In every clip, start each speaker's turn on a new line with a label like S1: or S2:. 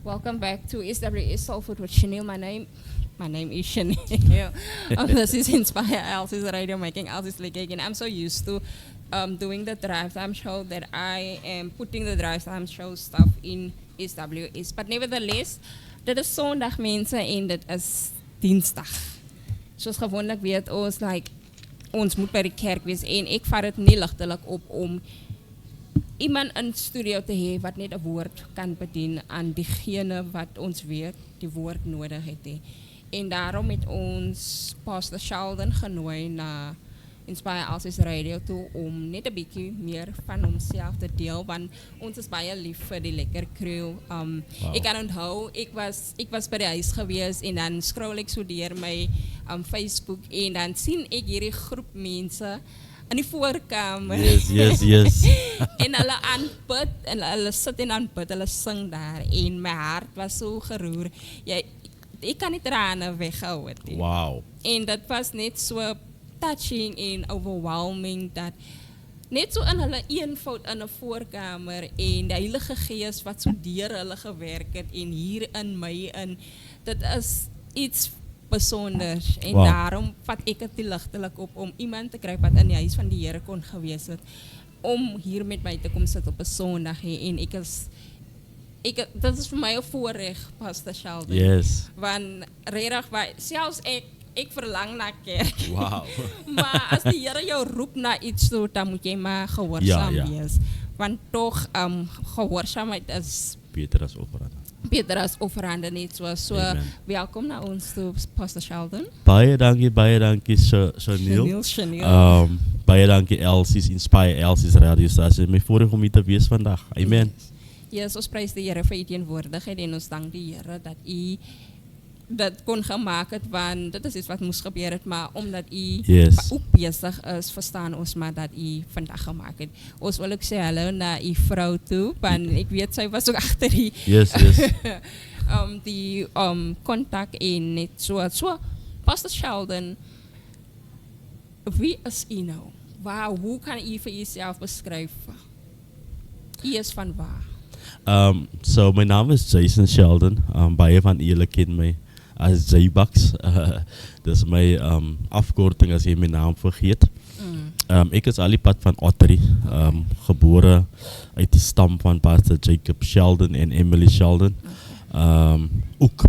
S1: Welcome back to SWS Soul Food with Chanel. My name is Chanel. This is Inspire Elsie's Radio, making Elsie's League again. I'm so used to doing the drive time show that I am putting the drive time show stuff in SWS. But nevertheless, dit is zondag mensen en dit is dinsdag. Zoals gewoonlijk weet ons, ons moet bij de kerk wees. En ik vat het niet lichtelijk op om iemand in de studio te hebben wat net een woord kan bedienen aan diegene wat ons weet die woord nodig heeft. En daarom met ons Pastor Sheldon genooi naar Inspire Elsie's Radio toe om net een beetje meer van onszelf te delen, want ons is baie lief voor die lekker crew. Ik kan onthouden, ik was bij de huis geweest en dan scroll ik zo door mijn Facebook en dan zie ik hierdie groep mensen in die voorkamer.
S2: Yes.
S1: En hulle aanbid en hulle sit en aanbid, hulle sing daar en my hart was so geroer. Ik kan nie trane weghou het nie.
S2: Wow.
S1: En dit was net so touching en overwhelming dat net so in hulle eenvoud in 'n voorkamer en die Heilige Gees wat so deur hulle gewerk het en hier in my in, dit is iets besonders en daarom vat ek dit ligtelik op om iemand te kry wat in die huis van die Here kon gewees het om hier met my te kom sit op 'n Sondag en dit is vir my 'n voorreg, Pastor Sheldon.
S2: Yes.
S1: Want regtig, selfs ek verlang na kerk.
S2: Wow.
S1: Maar as die Here jou roep na iets toe, dan moet jy maar gehoorsaam wees. Want tog gehoorsaamheid is beter as offerande net so welkom na ons toe, Pastor Sheldon.
S2: Baie dankie Chanel. Baie dankie Elsie's Inspire Elsie's radiostasie. My voorreg om hier te wees vandag. Amen.
S1: Yes, ons prys die Here vir u teenwoordigheid en ons dank die Here dat u dat kon gemaak het, want dit is iets wat moes gebeur het, maar omdat u ook bezig is, verstaan ons maar dat u vandag gemaakt het. Ons wil ook sê hallo na u vrou toe, want ek weet sy was ook agter die die kontak en net so. Pastor Sheldon, wie is u nou? Hoe kan u vir uself beskryf? U is van waar?
S2: So my naam is Jason Sheldon. Baie van julle ken my as J-Bucks. Dis my afkorting as jy my naam vergeet. Ek is alipad van Ottery, gebore uit die stam van Pastor Jacob Sheldon en Emily Sheldon. Ook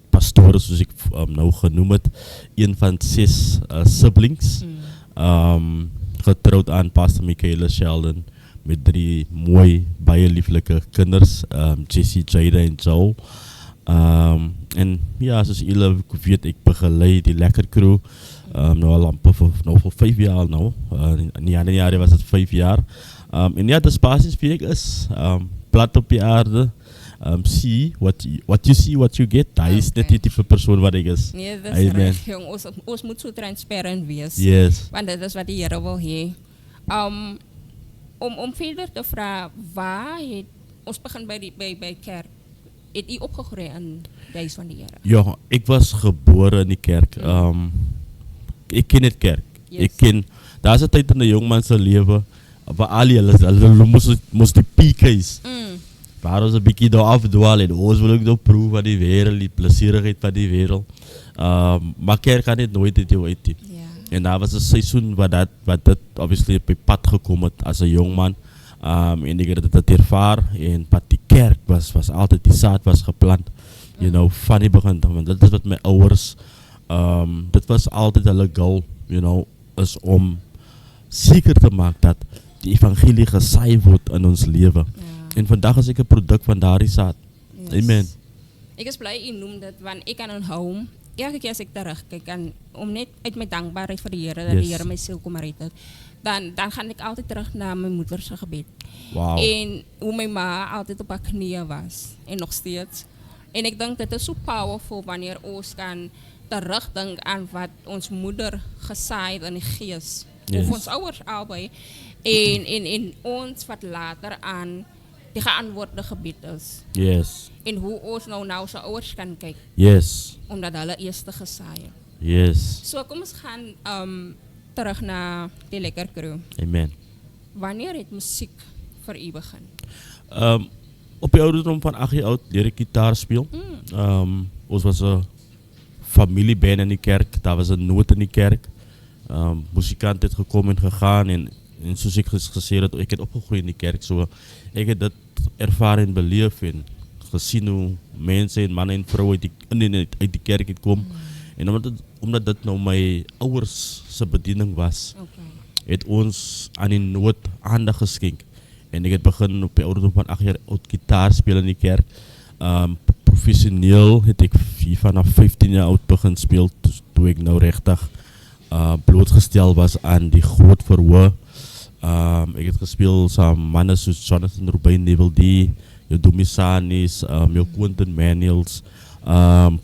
S2: pastore soos ek nou genoem het, een van 6 siblings. Getrouwd aan Pastor Michaela Sheldon met 3 mooi, baie lieflike kinders, Jessie, Jada en Joel. En ja, soos julle weet, ek begeleid die lekker crew nou al voor 5 jaar nou. In januari was het 5 jaar. En ja, dis basis wie ek is. Plat op die aarde. See what you see, what you get. Daar is net die type persoon wat ek is.
S1: Nee, dat is recht, jong. Ons moet so transparant wees.
S2: Yes.
S1: Want dit is wat die Here wil hê. Om verder te vragen, waar het ons begin bij kerk? Het u opgegroeid in de huis van die Here?
S2: Ja, ik was geboren in die kerk. Ik ken het kerk. Yes. Daar is een tijd in de jongman zijn leven waar alle moest die piekjes. Waar ons een beetje door afdwalen. Ons wil ook door proeven van die wereld, die plezierigheid van die wereld. Maar kerk kan het nooit uit jou uit. En daar was een seizoen waar dat obviously op je pad gekomen als een jongman. En ik had het ervaren. En pad die kerk was altijd, die zaad was geplant. You know, van die begin. Want dat is wat mijn ouders, dat was altijd een goal, you know, is om zeker te maken dat die evangelie gezaaid wordt in ons leven. En vandaag is ik een product van daardie zaad. Yes. Amen.
S1: Ik is blij, u noemt het, want ik kan onthouden, elke keer als ik terugkijk, en om net uit mijn dankbaarheid voor de Heer, dat de Heer mij ziel kom red het, dan ga ik altijd terug naar mijn moeders gebed.
S2: Wow.
S1: En hoe mijn ma altijd op haar knieën was, en nog steeds. En ik denk dat het zo powerful wanneer ons kan terugdenken aan wat ons moeder gezaaid in de geest. Of ons ouders albei. En ons wat later aan die geantwoorde gebed is.
S2: Yes.
S1: En hoe ons nou zijn ouders kan kijken.
S2: Yes.
S1: Omdat hulle eerste gezaaid.
S2: Yes.
S1: So kom ons gaan terug naar die lekker crew.
S2: Amen.
S1: Wanneer het muziek voor u begin?
S2: Op die ouderdom van 8 jaar oud leer ik gitaar spelen. Ons was een familieband in die kerk. Daar was een noot in die kerk. Muzikant het gekomen en gegaan. En zoals ik gezegd heb, ik heb opgegroeid in die kerk. So, ik heb dat ervaren en beleefd. En gezien hoe mensen en mannen en vrouwen uit die kerk komen. En omdat dat nou mijn ouders zijn bediening was, het ons aan die nood aandacht geschenkt. En ik heb begonnen op de ouderdom van 8 jaar oud gitaar spelen in die kerk. Professioneel heb ik vanaf 15 jaar oud begonnen spelen. Toen ik nou rechtig blootgesteld was aan die groot verhoor. Ik heb gespeeld samen mannen zoals Jonathan Rubin, Neville D, Yodomi Sanis, Quentin Manuels,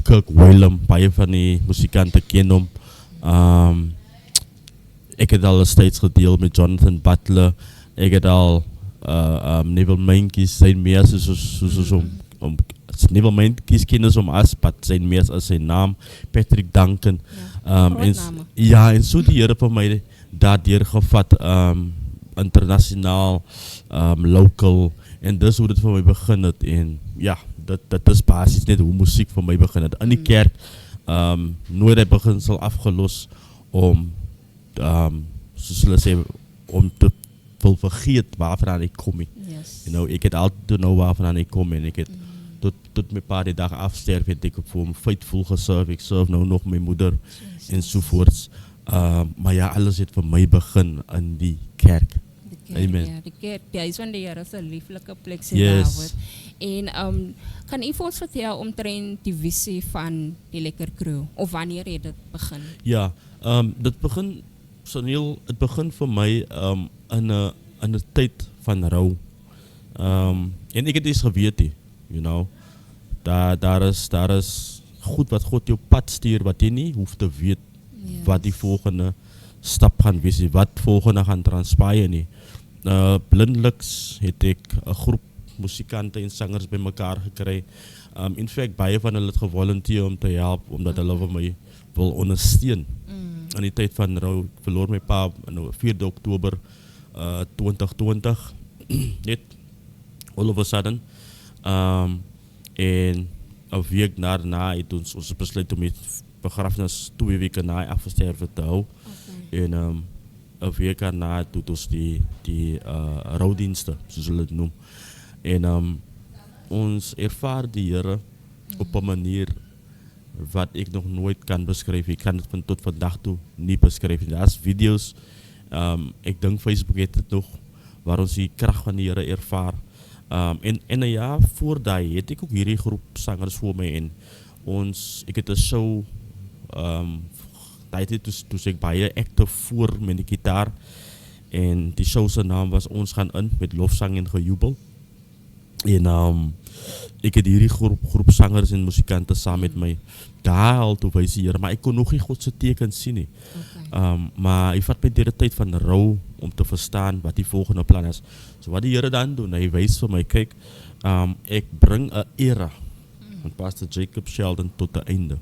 S2: Kirk Whalum, baie van die muzikanten kennen hem. Ik heb al steeds gedeeld met Jonathan Butler. Ik heb al Neville Mankies zijn meer Neville Mankies kennen som as, maar zijn meer als zijn naam. Patrick Duncan. En zo die Here van mij daardeur gevat, internationaal, local. En dus hoe het voor mij begint. En ja, dat is basis net hoe muziek voor mij begint. In die kerk, nooit heb beginsel afgelost om, om te vergeet waarvan ik kom. Ik heb altijd nou waarvan ik kom. En ik heb tot mijn pa die dag afsterf, heb ik voor me faithful geserved. Ik serve nou nog mijn moeder enzovoorts. Maar ja, alles heeft voor mij begin in die kerk. Amen.
S1: Ja, de kerk, ja, is van de Here se lieflijke plek in
S2: Yes.
S1: David. En kan u vir ons vertel omtrent die visie van die Lekker Crew? Of wanneer het dit begin?
S2: Ja, het begin voor mij in een tijd van rouw. En ik heb eens geweten, you know. Daar is goed wat God je op pad stuurt, wat je niet hoeft te weten. Yes. Wat die volgende stap gaan wees, wat volgende gaan transpireren. Blindelijks heb ik een groep muzikanten en zangers bij elkaar gekregen. In fact, baie van hulle het gevolunteerd om te helpen, omdat hulle van mij wil ondersteunen. In die tijd van rouw, ik verloor mijn pa op 4 oktober 2020. Net, all of a sudden. En een week daarna heeft ons besluit om het begrafenis 2 weken na afgesterven te houden. En een week daarna doet ons die rouwdiensten, zoals we het noemen. En ons ervaart die Here op een manier wat ik nog nooit kan beschrijven. Ik kan het van tot vandaag toe niet beschrijven. Dat is video's. Ik denk Facebook heeft het nog, waar ons die kracht van die Here ervaart. En een jaar voor dat had ik ook hierdie groep zangers voor mij in. Ik heb een show, toen ik baie actief voor met die gitaar. En die show zijn naam was Ons gaan in met lofzang en gejubel. En ik heb hierdie groep zangers en muzikanten samen met mij daar al te wijzen. Maar ik kon nog niet Godse tekens zien. Maar ik vat met de tijd van de rouw om te verstaan wat die volgende plan is. So wat die Here dan doen, hij wijst voor mij, kijk, ik breng een era van Pastor Jacob Sheldon tot het einde.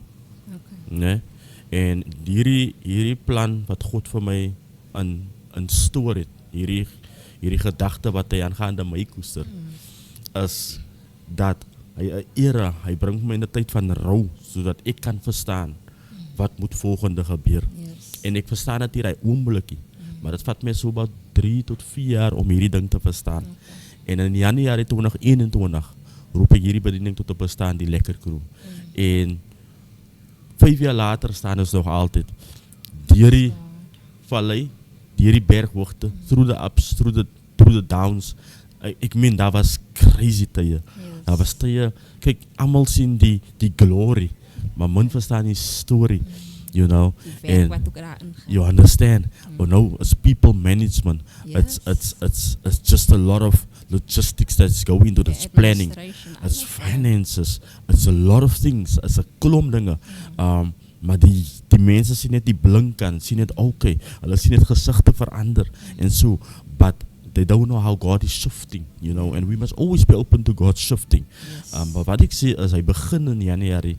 S2: Nee? En hierdie plan wat God voor mij een stoor het, hierdie gedachte wat hij aangaande mij koester, is dat hij brengt me in de tijd van rouw, zodat ik kan verstaan wat moet volgende gebeuren. Yes. En ik verstaan het hier oomblikkie, maar het vat mij zo about 3 tot 4 jaar om hierdie ding te verstaan. En in januari 2021 roep ik hierdie bediening tot te bestaan, die Lekker Crew. En 5 jaar later staan we nog altijd die vallei, die berghoogte, through the ups, through the downs. Ik meen, dat was crazy tijden. Yes. Dat was tijden, kijk, allemaal zien die glory, maar men verstaan die story, you know. And you understand? Oh no, it's people management. Yes. It's just a lot of logistics that's going into this planning. It's finances. It's a lot of things. It's a klomp dingen. Maar die mensen zien net die blinken, zien het oké. Hulle zien het gezichten verander en zo. But they don't know how God is shifting, you know. And we must always be open to God's shifting. Yes. Maar wat ik zie is, hij begint in januari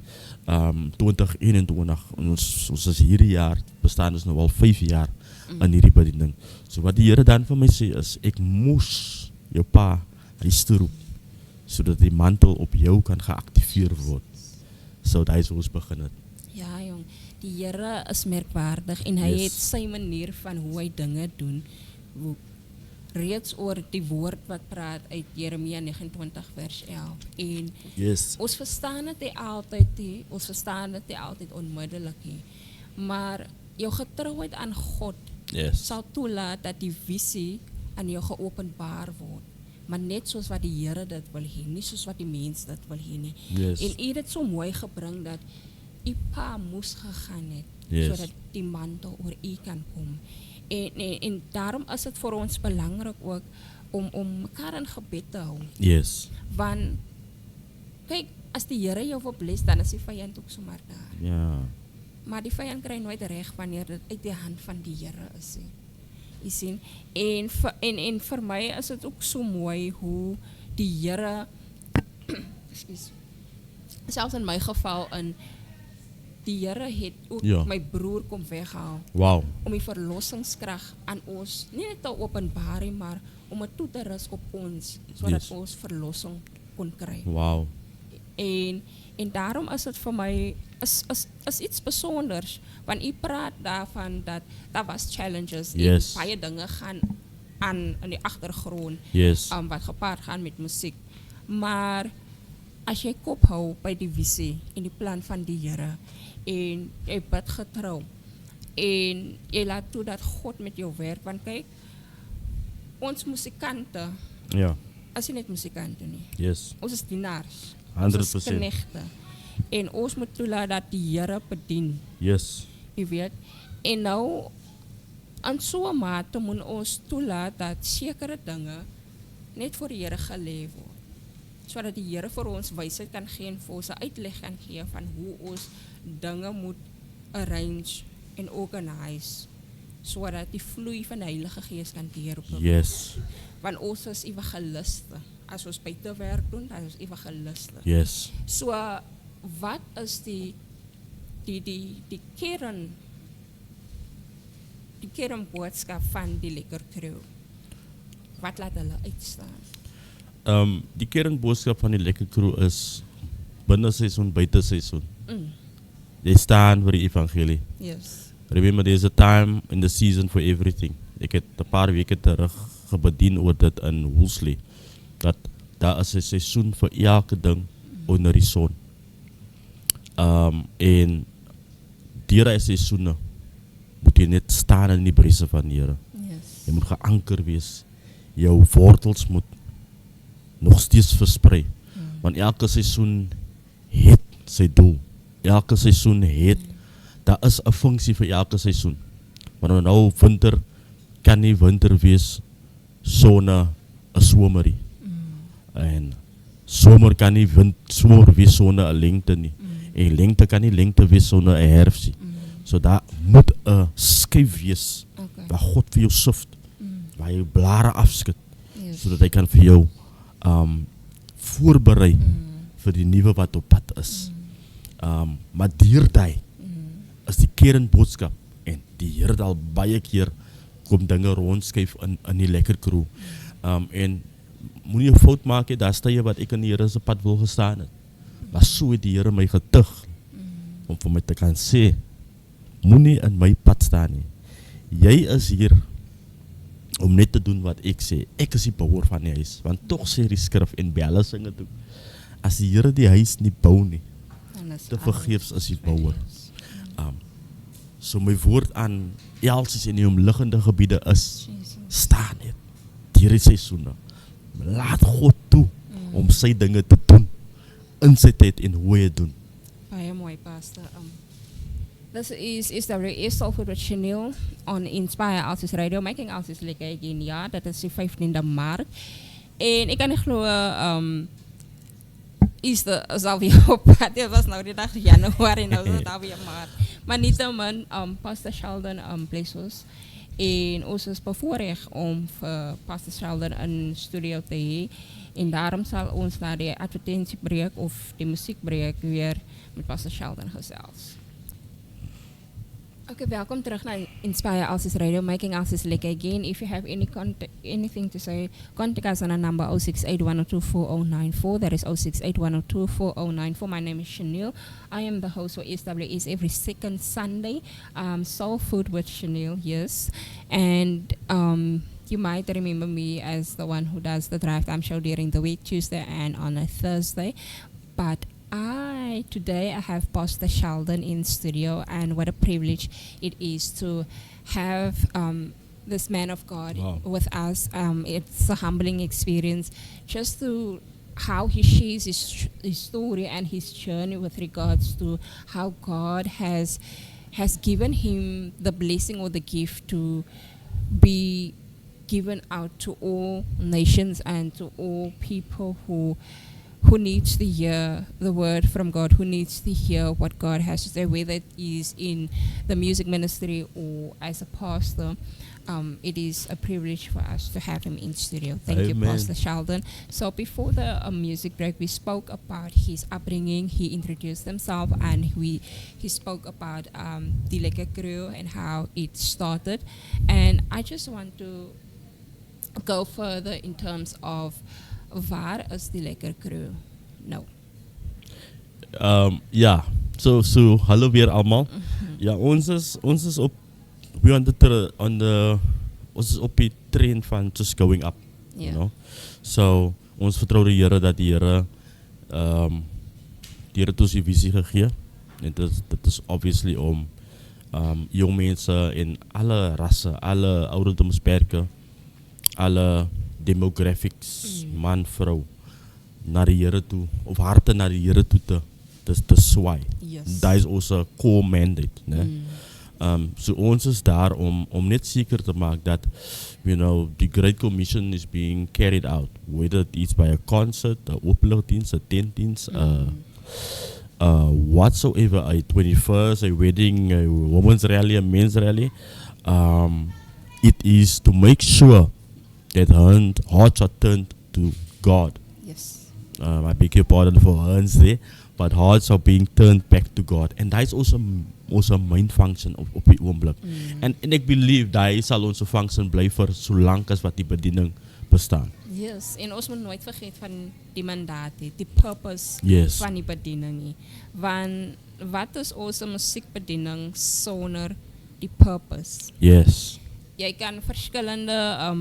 S2: 2021. Ons is hierdie jaar, bestaan dus nog wel 5 jaar in hierdie bediening. So wat die Here dan vir my sê is, ek moes jou pa huis toe roep, zodat die mantel op jou kan geactiveerd worden. So dat is hoe ons begin het.
S1: Ja, jong. Die Here is merkwaardig en hy
S2: Yes.
S1: het sy manier van hoe hy dinge doen. Reeds oor die woord wat praat uit Jeremia 29 vers 11. En
S2: Yes.
S1: ons verstaan dit nie altyd onmiddellik nie. Maar jou getrouheid aan God
S2: Yes.
S1: sal toelaat dat die visie aan jou geopenbaar word. Maar net soos wat die Here dit wil hê, nie soos wat die mens dit wil hê nie.
S2: Yes.
S1: En u het dit so mooi gebring dat u pa moes gegaan het
S2: Yes.
S1: sodat die mantel oor u kan kom. En daarom is dit vir ons belangrik ook om mekaar in gebed te hou.
S2: Yes.
S1: Want kyk, as die Here jou wil bless, dan is die vyand ook sommer daar.
S2: Ja.
S1: Maar die vyand kry nooit reg wanneer dit uit die hand van die Here is nie. Jy sien, en vir my is dit ook so mooi hoe die Here ekskuus, selfs in my geval die Here het ook
S2: Ja.
S1: my broer kom weghaal
S2: Wow.
S1: om die verlossingskrag aan ons nie net te openbaar nie, maar om dit toe te rus op ons sodat
S2: Yes.
S1: ons verlossing kon kry.
S2: Wow.
S1: En daarom is dit vir my is iets besonders, want u praat daarvan dat daar was challenges
S2: Yes.
S1: en baie dinge gaan aan in die agtergrond
S2: Yes.
S1: wat gepaard gaan met musiek. Maar as jy kop hou by die visie en die plan van die Here en jy bid getrou en jy laat toe dat God met jou werk, want kyk, ons musikante
S2: Ja.
S1: is nie net musikante nie.
S2: Yes.
S1: Ons is dienaars.
S2: 100%.
S1: Ons is knegte. En ons moet toelaat dat die Here bedien.
S2: Yes.
S1: Jy weet. En nou aan so 'n mate moet ons toelaat dat sekere dinge net voor die Here gelê word. Sodat die Here vir ons wysheid kan gee en vir ons 'n uitleg kan gee van hoe ons dinge moet arrange en organise sodat die vloei van die Heilige Gees kan deur op.
S2: Yes.
S1: Want ons is evangeliste. As ons buite werk doen, dan is ons evangeliste.
S2: Yes.
S1: So wat is die kernboodskap van die Lekker Crew? Wat laat hulle uitstaan?
S2: Die kernboodskap van die Lekker Crew is binne seisoen, buite seisoen. Jy staan vir die evangelie.
S1: Yes.
S2: Remember, there's a time in the season for everything. Ek het 'n paar weke terug gebedien oor dit in Woolsley. Dat daar is 'n seisoen vir elke ding onder die son. En deur die seisoene moet jy net staan in die brise van die Here.
S1: Yes.
S2: Jy moet geanker wees. Jou wortels moet nog steeds versprei. Want elke seisoen het sy doel. Elke seisoen het, daar is 'n funksie vir elke seisoen. Maar nou winter kan nie winter wees sonder 'n somerie. En somer kan nie somer wees sonder 'n lengte nie. En lengte kan nie lengte wees sonder 'n herfsie. So daar moet 'n skuif wees
S1: Okay.
S2: waar God vir jou sift, waar jy blare afskud,
S1: Yes.
S2: sodat hy kan vir jou voorberei vir die nuwe wat op pad is. Maar deur is die kernboodskap en die Here het al baie keer kom dinge rondskuif in die Lekker Crew. En moenie 'n fout maak nie, daar staan jy wat ek in die Here se pad wil gestaan het. Maar so het die Here my getuig om vir my te kan sê, moenie in my pad staan nie. Jy is hier om net te doen wat ek sê. Ek is die bouer van die huis, want tog sê die skrif en Bella sing dit ook. As die Here die huis nie bou nie,
S1: Dan is
S2: te
S1: alles
S2: vergeefs is die bouer.
S1: vergeefs.
S2: So my woord aan Elsies en die omliggende gebiede is,
S1: Jesus.
S2: staan net deur die seisoene. Laat God toe om sy dinge te doen in sy tyd en hoe hy dit doen.
S1: Baie mooi, Pastor. This is the eerste Salford with Chanel on Inspire Alsis Radio, making Alsis lekker again. Ja, dat is die 15de Maart. En ik kan niet geloven, Easter is alweer op pad. Dit was nou die dag Januari, nou is het alweer Maart. Maar niettemin, Pastor Sheldon bless ons. En ons is bevoorrecht om Pastor Sheldon in studio te hê. En daarom zal ons na die advertentiebreek of die muziekbreek weer met Pastor Sheldon gesels. Okay, welkom terug naar Inspire Alsis Radio, making Alsis lekker again. If you have anything to say, contact us on our number 068-102-4094. That is 068-102-4094. My name is Chanel. I am the host for ESWS every second Sunday. Soul Food with Chanel, yes. And you might remember me as the one who does the Drive Time show during the week, Tuesday and on a Thursday. But today I have Pastor Sheldon in studio, and what a privilege it is to have this man of God with us. It's a humbling experience just to how he shares his story and his journey with regards to how God has given him the blessing or the gift to be given out to all nations and to all people who needs to hear the word from God, who needs to hear what God has to say, whether it is in the music ministry or as a pastor. It is a privilege for us to have him in studio. Thank you, Pastor Sheldon. So before the music break, we spoke about his upbringing. He introduced himself, and he spoke about the Lekker Crew and how it started. And I just want to go further in terms of waar is die Lekker Crew nou?
S2: Ja, so hallo weer allemaal. Ja, ons is op ons is op die train van just going up, you know. So ons vertrou die Here dat die Here het ons die visie gegee. En dit is obviously om jong mense in alle rasse, alle ouderdomsperke, alle demographics, man, vrou, naar de Here toe, of harte naar de Here toe te swaai.
S1: Yes.
S2: Dat is onze core mandate. Nee? So ons is daar om net zeker te maken dat, you know, the Great Commission is being carried out. Whether it is by a concert, a openluchtdienst, a tentdienst, whatsoever, a 21st, a wedding, a women's rally, a men's rally. It is to make sure that hearts are turned to God.
S1: Yes.
S2: I beg your pardon for hands there, but hearts are being turned back to God. And that is also main function op die oomblik. En ek believe dat sal onze function bly vir solank as wat die bediening bestaan.
S1: Yes, en ons moet nooit vergeet van die mandaat, die purpose van die bediening nie. Want wat is onze musiekbediening sonder die purpose?
S2: Yes.
S1: Jy kan verskillende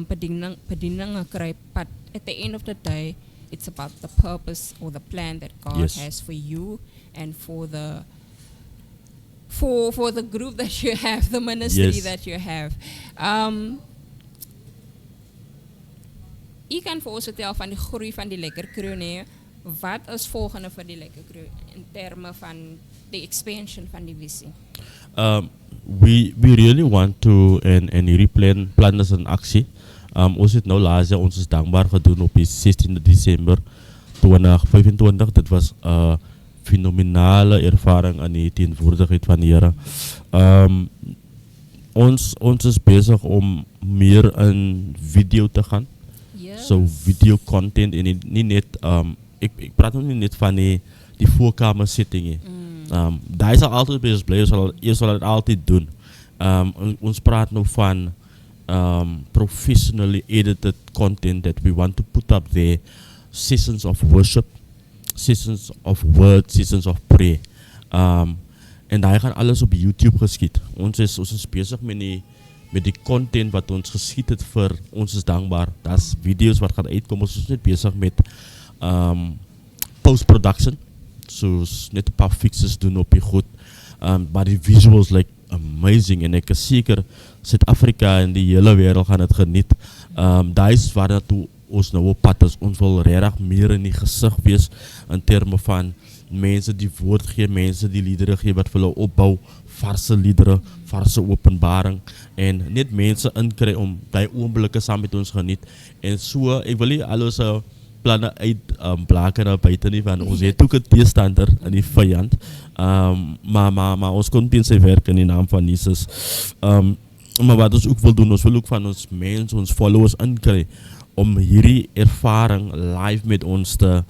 S1: bedieningen kry, but at the end of the day, it's about the purpose or the plan that God has for you and for the group that you have, the ministry that you have. Jy kan vir ons vertel van die groei van die Lekker Crew, nee. Wat is volgende vir die Lekker Crew in terme van the expansion van die visie?
S2: We really want to en hierdie plan is in actie. Ons het nou laas jaar, ons is dankbaar gedoen op die 16 December 2025. Dit was fenomenale ervaring aan die teenwoordigheid van die Here. Ons is bezig om meer in video te gaan.
S1: Yes.
S2: So video content en nie net ek praat nou nie net van die voorkamer setting nie. Daar is altyd bezig bly, jy sal dit altyd doen. Ons praat nou van professionally edited content that we want to put up there, sessions of worship, sessions of word, sessions of prayer. En daar gaan alles op YouTube geskied. Ons is bezig met die content wat ons geskied het vir ons is dankbaar. Dat is video's wat gaan uitkom. Ons is net bezig met post-production. Soos net 'n paar fixes doen op die goed. But the visuals like amazing. En ek is seker Suid-Afrika en die hele wêreld gaan dit geniet. Daar is waar dat ons nou op pad is. Ons wil regtig meer in die gesig wees in terme van mense die woord gee, mense die liedere gee wat vir hulle opbou, varse liedere, varse openbaring en net mense inkry om daai oomblikke saam met ons geniet. En so, ek wil nie al ons planne uit blaken naar buiten nie, want ons het ook een teestander in die vijand. Maar ons kon in sy werk in die naam van Jesus. Maar wat ons ook wil doen, ons wil ook van ons mensen, ons followers inkry om hierdie ervaring live met ons te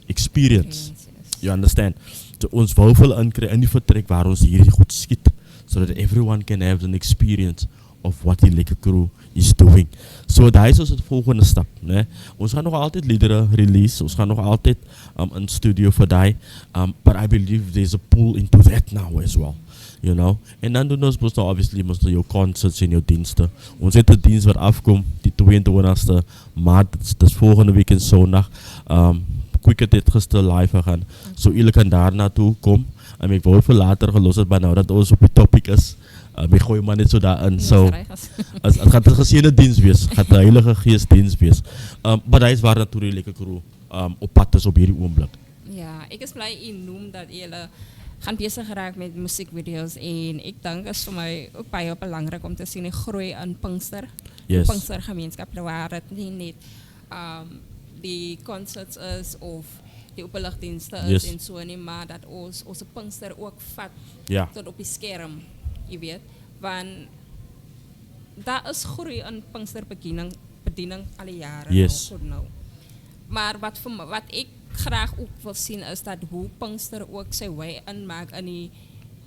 S2: experience. You understand? So, ons wou veel inkry in die vertrek waar ons hierdie goed skiet. so that everyone can have an experience of what die Lekker Crew is doing. So daar is ons het volgende stap. Nee? Ons gaan nog altijd liederen release, ons gaan nog altijd in studio voor die, but I believe there's a pull into that now as well. You know, en dan doen ons obviously jou concerts en jou diensten. Ons het 'n diens wat afkom die 22e maart, dit is volgende week in Sondag. Quick het gister live gegaan. So julle kan daar naartoe kom. Ek wou vir later gelos het, maar nou dat ons op die topic is, ek gooi maar net so daarin. So het gaat 'n geseënde diens wees, gaat 'n Heilige Gees diens wees. Maar dit is waar natuurlik Lekker Crew op pad is op hierdie oomblik.
S1: Ja, ek is bly u noem dat julle gaan bezig geraak met muziekvideo's en ek dink is vir my ook baie belangrik om te sien die groei in Pinkster.
S2: Yes.
S1: Die Pinkster gemeenskap waar dit nie net die concerts is of die openligdienste is en so nie, maar dat ons Pinkster ook vat tot op die skerm, jy weet, want daar is groei in Pinkster bediening al die jare nou. Maar wat ek graag ook wil sien is dat hoe Pinkster ook sy way inmaak in die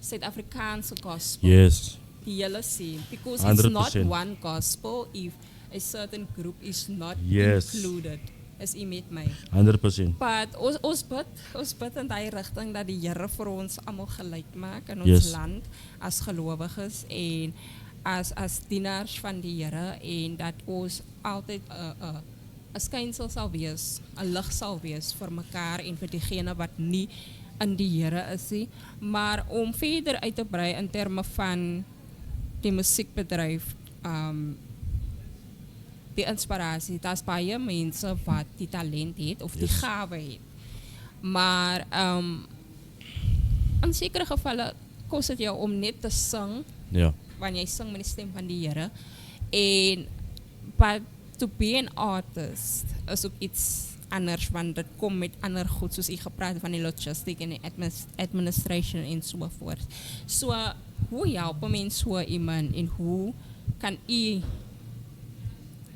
S1: Suid-Afrikaanse gospel.
S2: Yes.
S1: Die hele scene. Because
S2: 100%.
S1: It's not one gospel if a certain group is not included. Is u met my?
S2: 100%.
S1: But ons bid in die rigting dat die Here vir ons almal gelyk maak in ons land as gelowiges en as dienaars van die Here en dat ons altyd 'n skynsel sal wees, 'n lig sal wees vir mekaar en vir diegene wat nie in die Here is nie, maar om verder uit te brei in terme van die musiekbedryf, die inspirasie, daar's baie mense wat die talent het of die gawe het, maar in sekere gevalle kos dit jou om net te sing, wanneer jy sing met die stem van die Here, en but to be an artist is ook iets anders, want dit kom met ander goed, soos jy gepraat van die logistiek en die administration en so voort. So, hoe help 'n mens so iemand en hoe kan u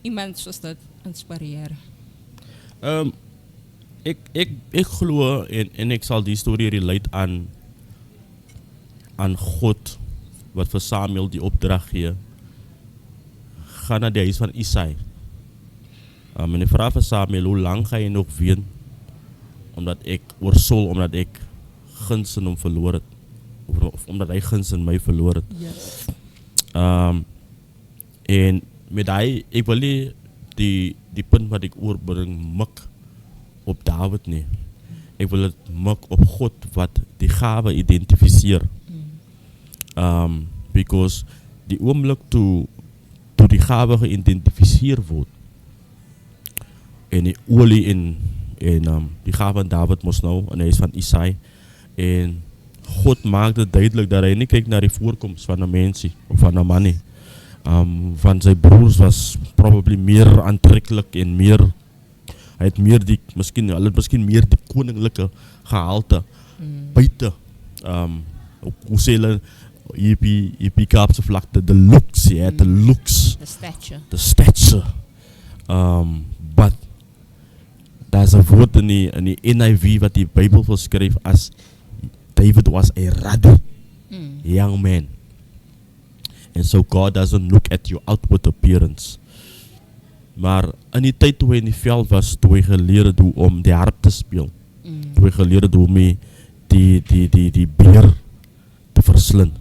S1: iemand soos dit inspireer?
S2: Ek glo en ek sal die storie relate aan God wat vir Samuel die opdrag gee. Ga na die huis van Isai. En ik vraag van Samuel, hoe lang ga je nog ween? Omdat ik gunsten om verloren. Of omdat hij gunsten mij verloren.
S1: Yes.
S2: En met hij, ik wil niet die punt wat ik oorbring mik op David nie. Ik wil het mik op God wat die gave identificeer. Because die oomblik toe die gave geïdentificeerd wordt. En die olie en die gave aan David moest nou, en hij is van Isai. En God maakte duidelijk dat hij niet kijkt naar de voorkomst van een mens of van een man nie. Van zijn broers was probably meer aantrekkelijk en meer, hij had meer die, misschien meer die koninklijke gehalte buiten. Hoe ze je Kaapse vlakte, de looks, de looks.
S1: The
S2: stature. But daar's 'n woord in die NIV wat die Bijbel beskryf as David was a ruddy young man. And so God doesn't look at your outward appearance. Maar in die tyd toe hy in die veld was, toe hy geleer hoe om die harp te speel. Toe hy geleer hoe om die beer te verslind.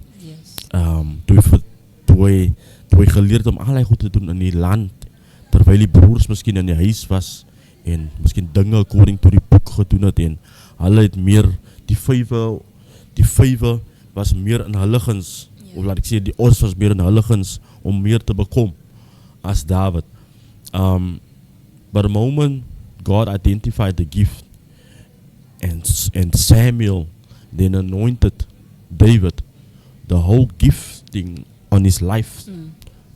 S2: Toe hy geleer om allerlei goed te doen in die land, terwyl die broers miskien in die huis was en miskien dinge according to die boek gedoen het en hulle het meer die vywe was meer in hulle guns, of laat ek sê die os was meer in hulle guns om meer te bekom as David. But the moment God identified the gift and Samuel then anointed David, the whole gifting on his life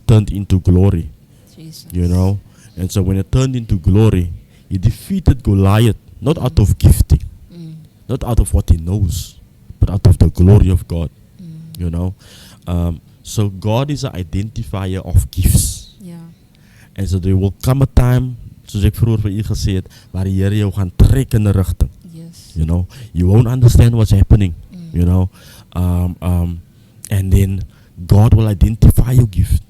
S2: turned into glory.
S1: Jesus.
S2: You know, and so when it turned into glory, he defeated Goliath not out of gifting, not out of what he knows, but out of the glory of God. You know, so God is an identifier of gifts.
S1: Yeah.
S2: And so there will come a time, soos ek vroeër vir u gesê het, waar die Here jou gaan trek in 'n rigting.
S1: Yes.
S2: You know, you won't understand what's happening. You know, And then God will identify your gift.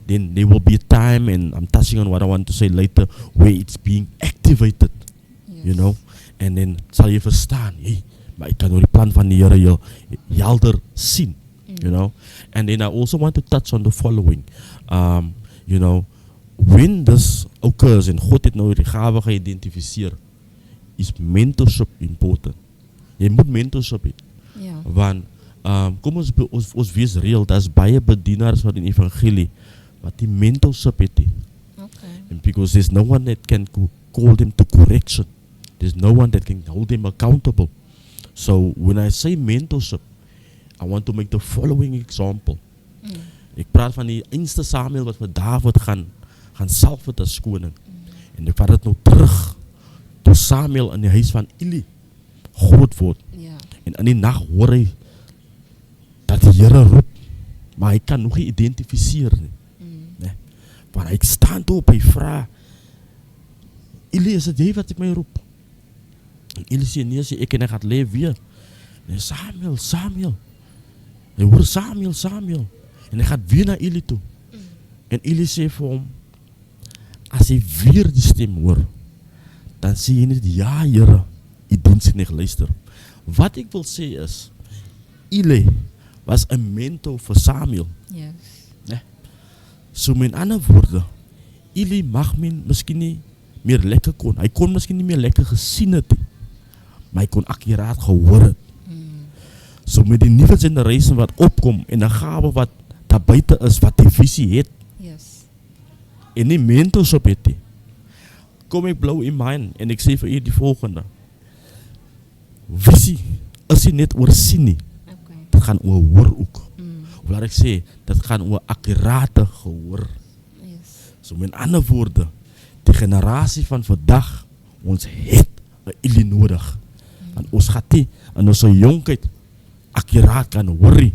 S2: Then there will be a time, and I'm touching on what I want to say later, where it's being activated. You know? And then sal jy verstaan, hey, maar ek kan oor die plan van die Here jou helder sien. You know? And then I also want to touch on the following. You know, when this occurs, en God het nou die gawe geïdentifiseer, is mentorship important. Jy moet mentorship hê.
S1: Ja.
S2: Want kom ons wees real, daar's baie bedienaars van die evangelie wat die mentorship het.
S1: Okay.
S2: And because there's no one that can call them to correction. There's no one that can hold them accountable. So when I say mentorship, I want to make the following example. Ek praat van die eerste Samuel wat vir Dawid gaan salf het as koning. En ek vat dit nou terug toe Samuel in die huis van Eli groot word.
S1: Ja.
S2: En in die nag hoor hy dat die Here roep, maar hy kan nog nie identifiseer nie. Nee. Maar hy staan toe op, hy vra, Eli, is dit jy wat ek my roep? En Eli sê, nee, sê ek en hy gaat leef weer. En Samuel, Samuel. Hy hoor Samuel, Samuel. En hy gaat weer na Eli toe. En Eli sê vir hom, as hy weer die stem hoor, dan sê hy net, ja Here, die diens het nie geluister. Wat ek wil sê is, Eli was een mentor vir Samuel.
S1: Yes.
S2: Nee. So met ander woorde, Eli mag men miskien nie meer lekker kon. Hy kon miskien nie meer lekker gesien het nie, maar hy kon akkuraat gehoor het. So met die nuwe generation wat opkom en 'n gawe wat daar buite is, wat die visie het,
S1: Yes.
S2: en nie mentorship het nie, kom ek blou in mine en ek sê vir u die volgende. Visie is nie net oor sien nie,
S1: Okay.
S2: dit gaan oor hoor ook. Of laat ek sê, dit gaan oor akkurate gehoor.
S1: Yes.
S2: So met ander woorde, die generasie van vandag, ons het 'n Eli nodig. Want ons gaat nie in ons jonkheid akkuraat kan hoor nie,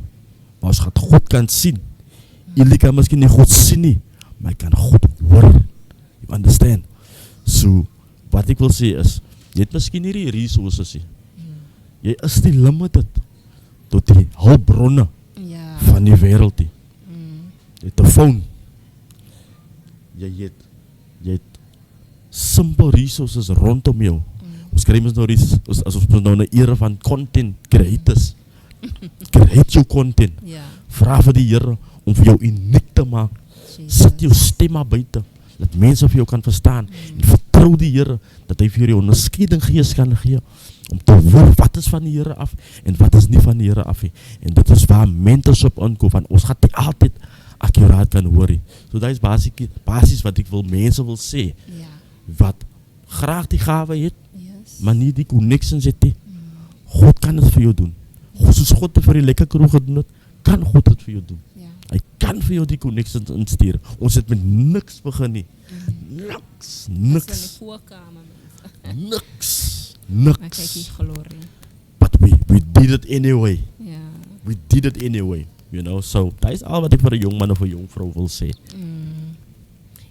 S2: maar ons gaat God kan sien. Eli kan miskien nie God sien nie, maar hy kan God hoor. You understand? So, wat ek wil sê is, jy het miskien nie die resources nie. Jy is nie limited tot die hulpbronne
S1: Ja.
S2: van die wêreld nie. Jy het 'n phone. Jy het simple resources rondom jou. Ons kry mens nou as ons nou 'n era van content creators. Create jou content.
S1: Ja.
S2: Vra vir die Here om vir jou uniek te maak. Sit jou stem maar buite, dat mense vir jou kan verstaan. En vertrou die Here dat hy vir jou onderskeiding gees kan gee om te hoor wat is van die Here af en wat is nie van die Here af nie. En dit is waar mentorship inkom, want ons gaan nie altyd akkuraat kan hoor nie. So dit is basies wat ek wil mense wil sê,
S1: Ja.
S2: wat graag die gawe het,
S1: Yes.
S2: maar nie die connections het nie. God kan dit vir jou doen. Soos God dit vir die lekker kroeg gedoen het, kan God dit vir jou doen.
S1: Ja.
S2: Hy kan vir jou die connections instuur. Ons het met niks begin nie. Niks.
S1: Dis in die
S2: Niks.
S1: voorkamer, mense.
S2: Niks.
S1: Maar kyk
S2: Niks.
S1: die glorie.
S2: But we did it anyway.
S1: Ja.
S2: We did it anyway. You know, so dat is al wat ek vir 'n jong man of 'n jong vrou wil sê.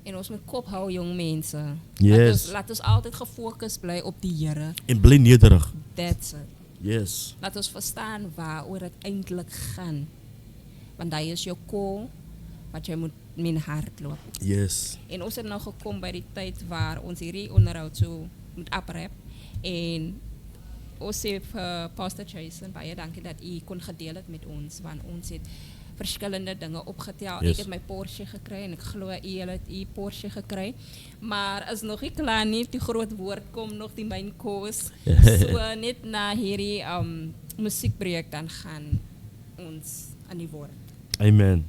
S1: En ons moet kop hou, jong mense.
S2: Yes.
S1: Laat ons altyd gefokus bly op die Here.
S2: En bly nederig.
S1: That's it.
S2: Yes.
S1: Laat ons verstaan waaroor dit eintlik gaan. Want hy is jou call wat jy moet met hardloop.
S2: Yes.
S1: En ons het nou gekom by die tyd waar ons hierdie onderhoud so moet afrap. En ons sê vir Pastor Jason baie dankie dat u kon gedeel het met ons, want ons het verskillende dinge opgetel.
S2: Yes.
S1: Ek het my porsie gekry en ek glo u het u porsie gekry. Maar is nog nie klaar nie, die groot woord kom nog, die main course. So net na hierdie musiekbreek dan gaan ons aan die woord.
S2: Amen.